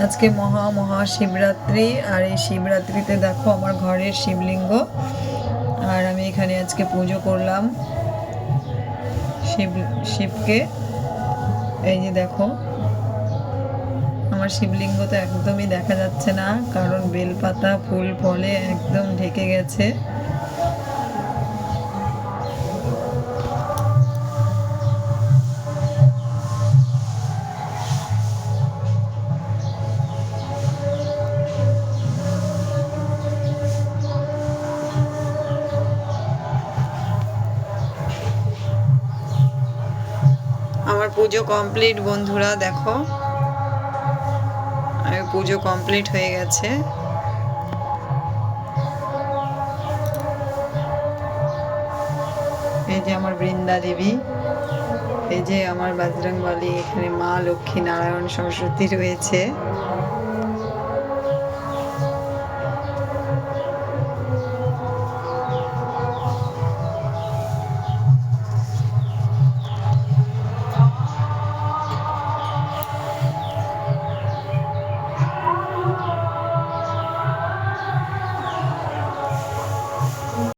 আজকে মহাশিবরাত্রি। আর এই শিবরাত্রিতে দেখো আমার ঘরের শিবলিঙ্গ, আর আমি এখানে আজকে পুজো করলাম শিবকে। এই যে দেখো আমার শিবলিঙ্গ তো একদমই দেখা যাচ্ছে না, কারণ বেলপাতা ফুল ফলে একদম ঢেকে গেছে। আমার পুজো কমপ্লিট বন্ধুরা, দেখো আমার পুজো কমপ্লিট হয়ে গেছে। এই যে আমার বৃন্দা দেবী, এই যে আমার বজরংবলী, এখানে মা লক্ষ্মী নারায়ণ সরস্বতী রয়েছে।